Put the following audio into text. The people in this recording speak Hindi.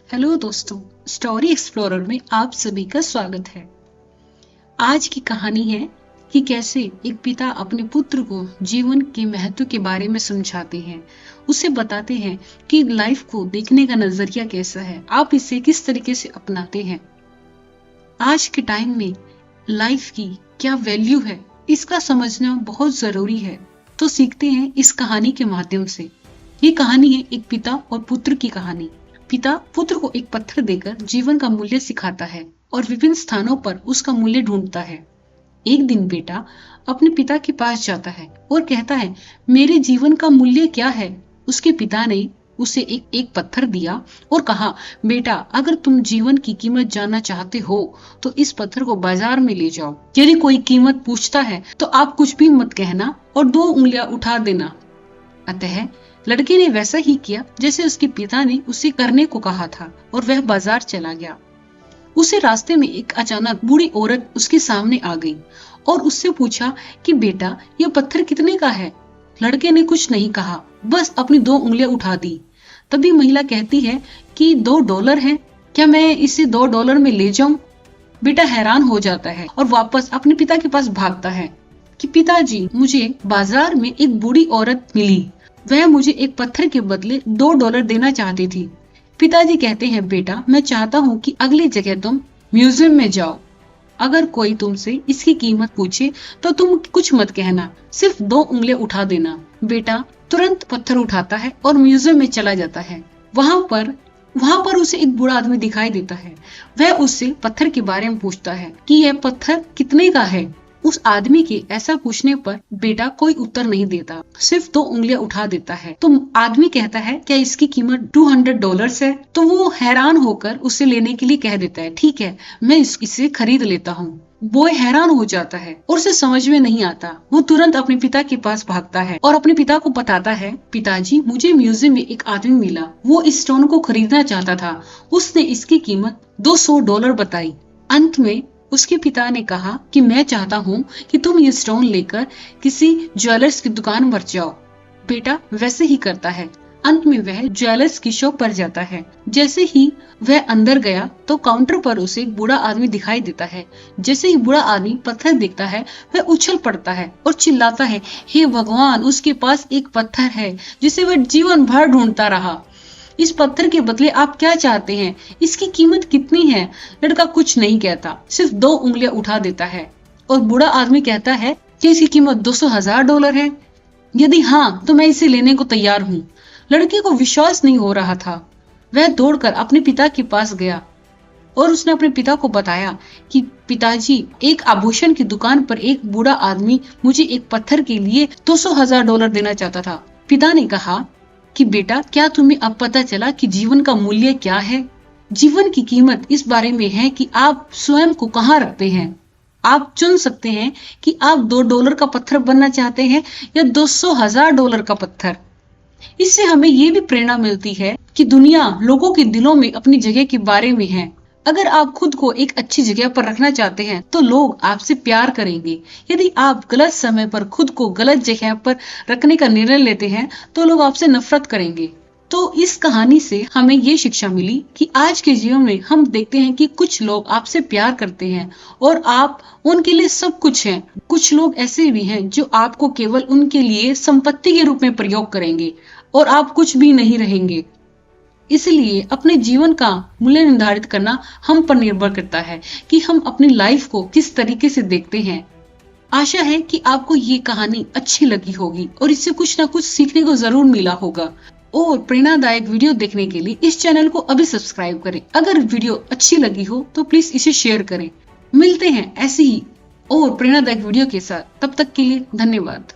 हेलो दोस्तों, स्टोरी एक्सप्लोरर में आप सभी का स्वागत है। आज की कहानी है कि कैसे एक पिता अपने पुत्र को जीवन के महत्व के बारे में समझाते हैं। उसे बताते हैं कि लाइफ को देखने का नजरिया कैसा है, आप इसे किस तरीके से अपनाते हैं। आज के टाइम में लाइफ की क्या वैल्यू है, इसका समझना बहुत जरूरी है। तो सीखते हैं इस कहानी के माध्यम से। ये कहानी है एक पिता और पुत्र की कहानी। पिता पुत्र को एक पत्थर देकर जीवन का मूल्य सिखाता है और विभिन्न स्थानों पर उसका मूल्य ढूंढता है। एक दिन बेटा अपने पिता के पास जाता है और कहता है, मेरे जीवन का मूल्य क्या है। उसके पिता ने उसे एक पत्थर दिया और कहा, बेटा अगर तुम जीवन की कीमत जानना चाहते हो तो इस पत्थर को बाजार में ले जाओ। यदि कोई कीमत पूछता है तो आप कुछ भी मत कहना और 2 उंगलियां उठा देना। अतः लड़के ने वैसा ही किया जैसे उसके पिता ने उसे करने को कहा था और वह बाजार चला गया। उसे रास्ते में एक अचानक बूढ़ी औरत उसके सामने आ गई और उससे पूछा कि बेटा यह पत्थर कितने का है। लड़के ने कुछ नहीं कहा, बस अपनी 2 उंगलियां उठा दी। तभी महिला कहती है कि $2 है, क्या मैं इसे $2 में ले जाऊं। बेटा हैरान हो जाता है और वापस अपने पिता के पास भागता है कि पिताजी, मुझे बाजार में एक बूढ़ी औरत मिली, वह मुझे एक पत्थर के बदले $2 देना चाहती थी। पिताजी कहते हैं, बेटा मैं चाहता हूँ कि अगली जगह तुम म्यूजियम में जाओ। अगर कोई तुमसे इसकी कीमत पूछे तो तुम कुछ मत कहना, सिर्फ 2 उंगलियां उठा देना। बेटा तुरंत पत्थर उठाता है और म्यूजियम में चला जाता है। वहां पर उसे एक बूढ़ा आदमी दिखाई देता है। वह उससे पत्थर के बारे में पूछता है कि यह पत्थर कितने का है। उस आदमी के ऐसा पूछने पर बेटा कोई उत्तर नहीं देता, सिर्फ 2 उंगलियां उठा देता है। तो आदमी कहता है, क्या इसकी कीमत $200 है। तो वो हैरान होकर उसे लेने के लिए कह देता है, ठीक है मैं इसे खरीद लेता हूँ। वो हैरान हो जाता है और उसे समझ में नहीं आता। वो तुरंत अपने पिता के पास भागता है और अपने पिता को बताता है, पिताजी मुझे म्यूजियम में एक आदमी मिला, वो इस स्टोन को खरीदना चाहता था, उसने इसकी कीमत $200 बताई। अंत में उसके पिता ने कहा कि मैं चाहता हूँ कि तुम ये स्टोन लेकर किसी ज्वेलर्स की दुकान पर जाओ। बेटा वैसे ही करता है। अंत में वह ज्वेलर्स की शॉप पर जाता है। जैसे ही वह अंदर गया तो काउंटर पर उसे एक बूढ़ा आदमी दिखाई देता है। जैसे ही बूढ़ा आदमी पत्थर देखता है वह उछल पड़ता है और चिल्लाता है, हे भगवान, उसके पास एक पत्थर है जिसे वह जीवन भर ढूंढता रहा। इस पत्थर के बदले आप क्या चाहते हैं, इसकी कीमत कितनी है। लड़का कुछ नहीं कहता, सिर्फ 2 उंगलियां उठा देता है और बूढ़ा आदमी कहता है कि इसकी कीमत $200,000 है। यदि हाँ तो मैं इसे लेने को तैयार हूँ। लड़के को विश्वास नहीं हो रहा था। वह दौड़कर अपने पिता के पास गया और उसने अपने पिता को बताया कि पिताजी, एक आभूषण की दुकान पर एक बूढ़ा आदमी मुझे एक पत्थर के लिए $200,000 देना चाहता था। पिता ने कहा कि बेटा, क्या तुम्हें अब पता चला कि जीवन का मूल्य क्या है। जीवन की कीमत इस बारे में है कि आप स्वयं को कहाँ रखते हैं। आप चुन सकते हैं कि आप $2 का पत्थर बनना चाहते हैं या $200,000 का पत्थर। इससे हमें ये भी प्रेरणा मिलती है कि दुनिया लोगों के दिलों में अपनी जगह के बारे में है। अगर आप खुद को एक अच्छी जगह पर रखना चाहते हैं तो लोग आपसे प्यार करेंगे। यदि आप गलत समय पर खुद को गलत जगह पर रखने का निर्णय लेते हैं तो लोग आपसे नफरत करेंगे। तो इस कहानी से हमें ये शिक्षा मिली कि आज के जीवन में हम देखते हैं कि कुछ लोग आपसे प्यार करते हैं और आप उनके लिए सब कुछ हैं। कुछ लोग ऐसे भी हैं जो आपको केवल उनके लिए संपत्ति के रूप में प्रयोग करेंगे और आप कुछ भी नहीं रहेंगे। इसलिए अपने जीवन का मूल्य निर्धारित करना हम पर निर्भर करता है कि हम अपनी लाइफ को किस तरीके से देखते हैं। आशा है कि आपको ये कहानी अच्छी लगी होगी और इससे कुछ ना कुछ सीखने को जरूर मिला होगा। और प्रेरणादायक वीडियो देखने के लिए इस चैनल को अभी सब्सक्राइब करें। अगर वीडियो अच्छी लगी हो तो प्लीज इसे शेयर करें। मिलते हैं ऐसी ही और प्रेरणादायक वीडियो के साथ। तब तक के लिए धन्यवाद।